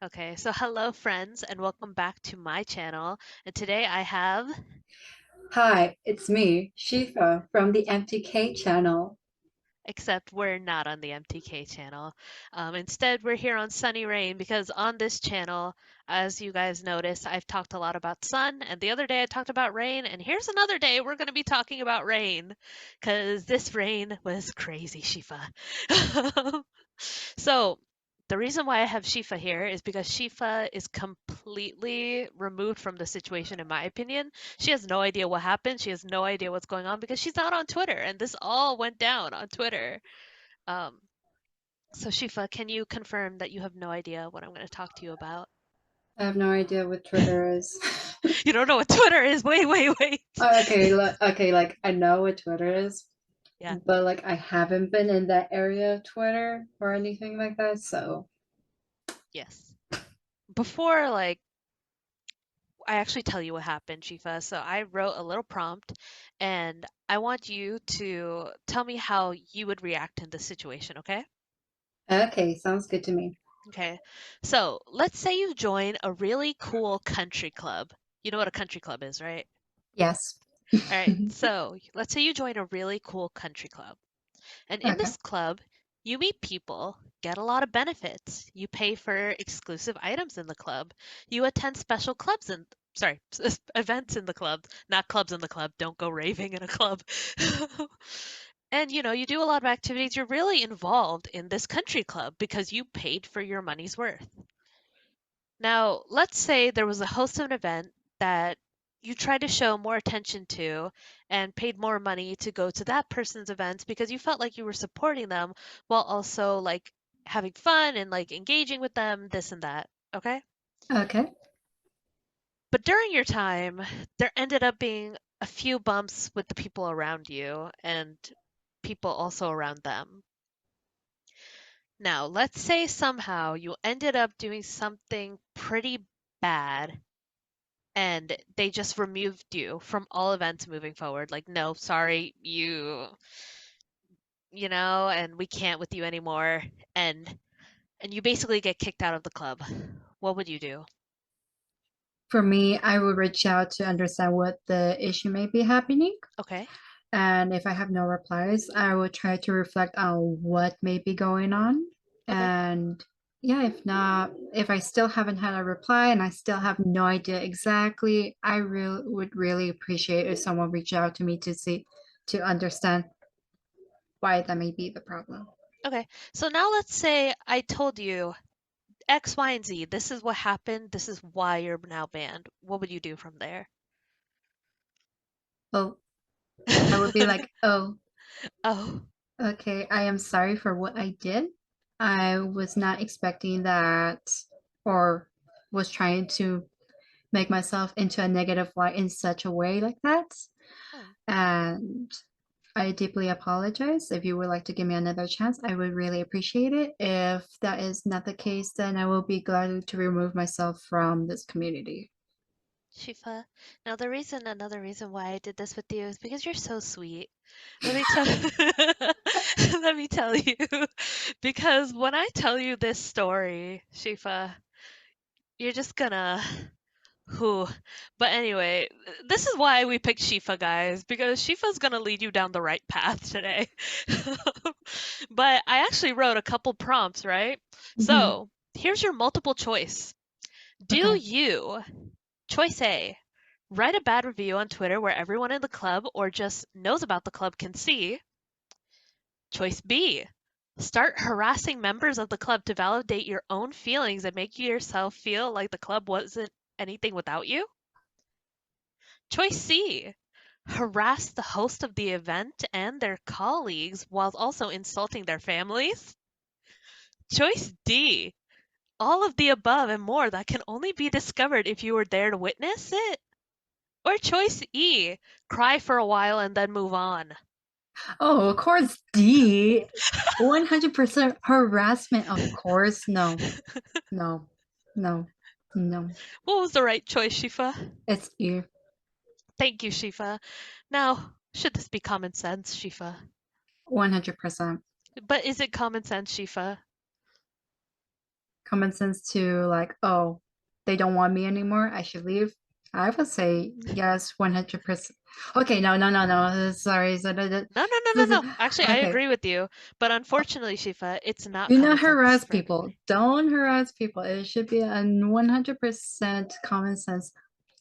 Okay, so hello friends and welcome back to my channel. And today I have, Hi, it's me, Shifa from the MTK channel. except we're not on the MTK channel. Instead, we're here on Sunny Rain because on this channel, as you guys noticed, I've talked a lot about sun, and the other day I talked about rain, and here's another day we're going to be talking about rain because this rain was crazy, Shifa. So, the reason why I have Shifa here is because Shifa is completely removed from the situation, in my opinion. She has no idea what happened. She has no idea what's going on because she's not on Twitter, and this all went down on Twitter. Um, so, Shifa, can you confirm that you have no idea what I'm going to talk to you about? I have no idea what Twitter is. You don't know what Twitter is? Wait, wait, wait. Like I know what Twitter is, Yeah, but like I haven't been in that area of Twitter or anything like that. So, yes. Before, I actually tell you what happened, Shifa. So I wrote a little prompt and I want you to tell me how you would react in this situation, okay? okay, sounds good to me. Okay. So let's say you join a really cool country club. You know what a country club is, right? Yes. All right. So let's say you join a really cool country club. And in Okay. this club, you meet people, get a lot of benefits. You pay for exclusive items in the club. You attend special clubs and sorry, events in the club, not clubs in the club. Don't go raving in a club. And you do a lot of activities. You're really involved in this country club because you paid for your money's worth. Now, let's say there was a host of an event that you tried to show more attention to and paid more money to go to that person's events because you felt like you were supporting them while also like having fun and like engaging with them, this and that. Okay? Okay. But during your time, there ended up being a few bumps with the people around you and people also around them. Now, let's say somehow you ended up doing something pretty bad and they just removed you from all events moving forward. Like, no, sorry, and we can't with you anymore. And and you basically get kicked out of the club. What would you do? For me, I would reach out to understand what the issue may be happening. Okay. And if I have no replies, I will try to reflect on what may be going on. Okay. And yeah, if not, if I still haven't had a reply and I still have no idea exactly, I really would really appreciate if someone reached out to me to understand why that may be the problem. Okay. So now let's say I told you X, Y, and Z. This is what happened. This is why you're now banned. What would you do from there? Oh, I would be like, oh, Oh, okay, I am sorry for what I did. I was not expecting that or was trying to make myself into a negative light in such a way like that. oh, And I deeply apologize. If you would like to give me another chance, I would really appreciate it. If that is not the case, then I will be glad to remove myself from this community. Shifa. Now another reason why I did this with you is because you're so sweet. Let me tell let me tell you. Because when I tell you this story, Shifa, you're just gonna who. But anyway, this is why we picked Shifa, guys, because Shifa's gonna lead you down the right path today. But I actually wrote a couple prompts, right? Mhm. So here's your multiple choice. Do Okay. you, choice A, write a bad review on Twitter where everyone in the club or just knows about the club can see? Choice B, start harassing members of the club to validate your own feelings and make yourself feel like the club wasn't anything without you? Choice C, harass the host of the event and their colleagues while also insulting their families? Choice D, all of the above and more that can only be discovered if you were there to witness it? Or choice E, cry for a while and then move on? Oh, of course, D. 100% harassment. Of course. No, no, no, no. What was the right choice, Shifa? It's you. Thank you, Shifa. Now, should this be common sense, Shifa? 100%. But is it common sense, Shifa? common sense to like, oh, they don't want me anymore, I should leave, I would say yes, 100%. Okay, no, no, no, no. Sorry. No, no, no, no, no. Actually, I Okay. agree with you. But unfortunately, Shifa, it's not Do not common sense harass for people. everybody. Don't harass people. It should be a 100% common sense.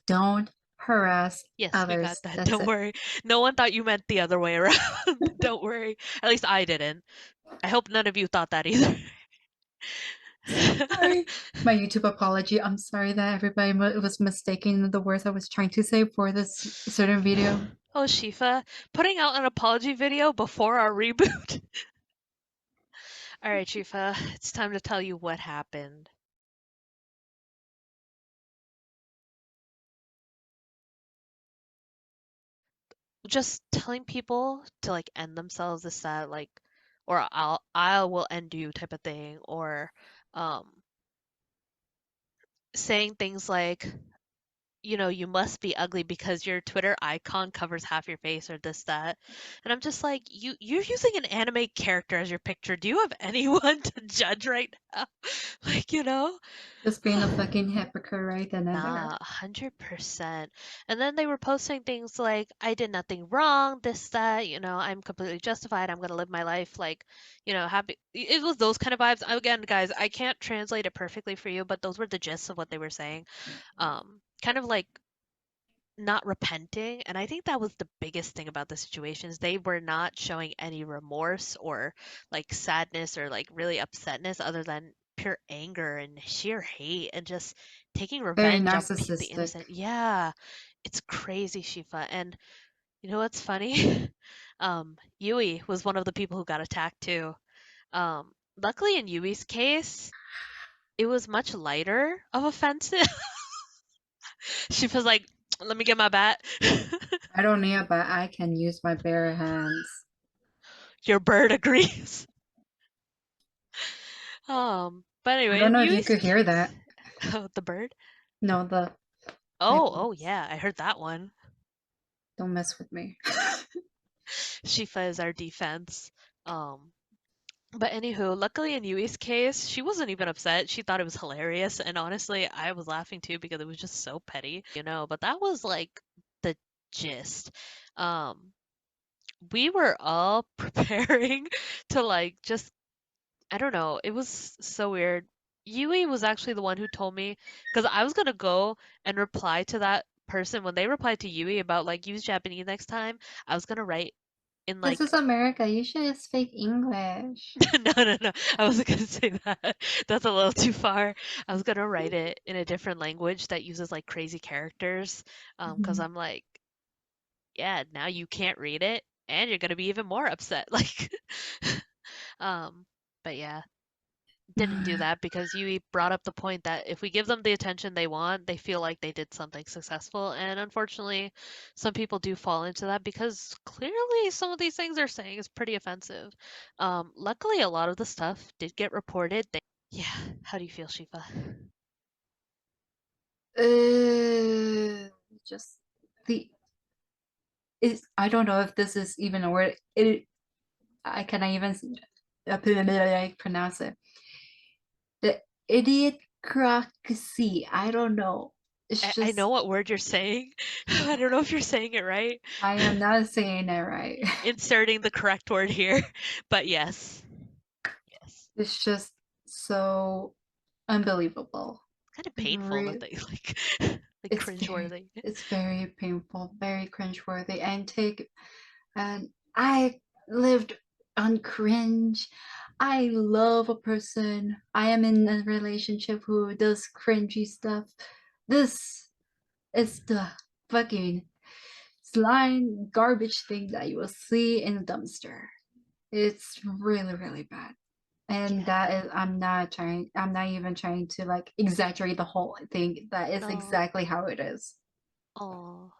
Don't harass Yes, we got others. that. That's Don't it. worry. No one thought you meant the other way around. Don't worry. At least I didn't. I hope none of you thought that either. Sorry. My YouTube apology. I'm sorry that everybody was mistaking the words I was trying to say for this certain video. Oh, Shifa, putting out an apology video before our reboot. All right, Shifa, it's time to tell you what happened. Just telling people to like end themselves is that like, or I will end you type of thing, or um saying things like, you must be ugly because your Twitter icon covers half your face or this, that. And I'm just like, you're using an anime character as your picture. Do you have anyone to judge right now? Like, Just being a fucking hypocrite right then and there. Nah, 100%. And then they were posting things like, I did nothing wrong, this, that, I'm completely justified. I'm gonna live my life like, happy. It was those kind of vibes. Again, guys, I can't translate it perfectly for you, but those were the gist of what they were saying. Kind of like not repenting, and I think that was the biggest thing about the situations. They were not showing any remorse or like sadness or like really upsetness other than pure anger and sheer hate and just taking Very revenge on the narcissistic. innocent. Yeah, it's crazy, Shifa. And you know what's funny? Yui was one of the people who got attacked too. Luckily in Yui's case, it was much lighter of offensive. Shifa's like, let me get my bat. I don't need, but I can use my bare hands. Your bird agrees. But I anyway, don't in know if you Yui's could hear case, that. oh, the bird. No, the my Oh, phones. yeah, I heard that one. Don't mess with me. Shifa is our defense. Um, but anywho, luckily in Yui's case, she wasn't even upset. She thought it was hilarious, and honestly, I was laughing too because it was just so petty, But that was like the gist. Um, we were all preparing to like just I don't know. It was so weird. Yui was actually the one who told me because I was gonna go and reply to that person when they replied to Yui about like use Japanese next time. I was gonna write in This like is America. You should speak English. no, no, no. I wasn't gonna say that. That's a little too far. I was gonna write it in a different language that uses like crazy characters. Because Mhm. I'm like, yeah, now you can't read it and you're gonna be even more upset. Like, um, but yeah. Didn't do that because you brought up the point that if we give them the attention they want, they feel like they did something successful. And unfortunately, some people do fall into that because clearly some of these things they're saying is pretty offensive. Luckily, a lot of the stuff did get reported. Yeah, how do you feel, Shifa? Just the is I don't know if this is even a word. It I can I even pronounce it. The idiocracy. I don't know. It's I know just what word you're saying. I don't know if you're saying it right. I am not saying it right. Inserting the correct word here, but yes, yes. It's just so unbelievable. Kind of It painful that really, they like like it's very, cringeworthy. it's very painful, very cringeworthy, and I lived on cringe. I love a person. I am in a relationship who does cringy stuff. This is the fucking slime garbage thing that you will see in a dumpster. It's really, really bad. And Yeah. that is, I'm not even trying to like exaggerate the whole thing. That is No. exactly how it is. Oh,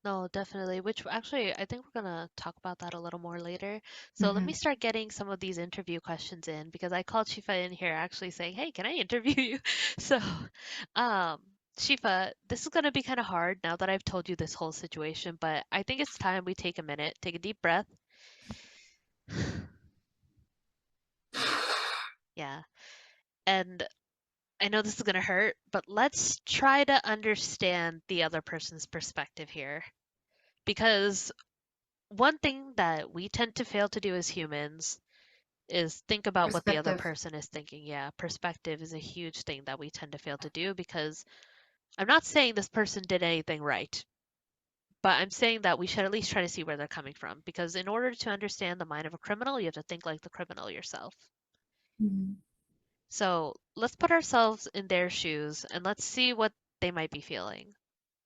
no, definitely. Which actually, I think we're gonna talk about that a little more later. So let me Hmm. start getting some of these interview questions in because I called Shifa in here actually saying, "Hey, can I interview you?" So, um, Shifa, this is gonna be kind of hard now that I've told you this whole situation, but I think it's time we take a minute, take a deep breath. Yeah. And I know this is going to hurt, but let's try to understand the other person's perspective here. Because one thing that we tend to fail to do as humans is think about what the other Perspective. person is thinking. Yeah, perspective is a huge thing that we tend to fail to do because I'm not saying this person did anything right, but I'm saying that we should at least try to see where they're coming from because in order to understand the mind of a criminal, you have to think like the criminal yourself. Mhm. So let's put ourselves in their shoes and let's see what they might be feeling.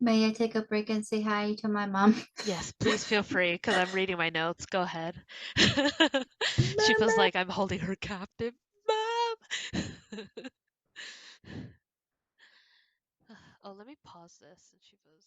May I take a break and say hi to my mom? Yes, please feel free because I'm reading my notes. Go ahead. She feels Mama. like I'm holding her captive. Mom! Oh, let me pause this. And she goes.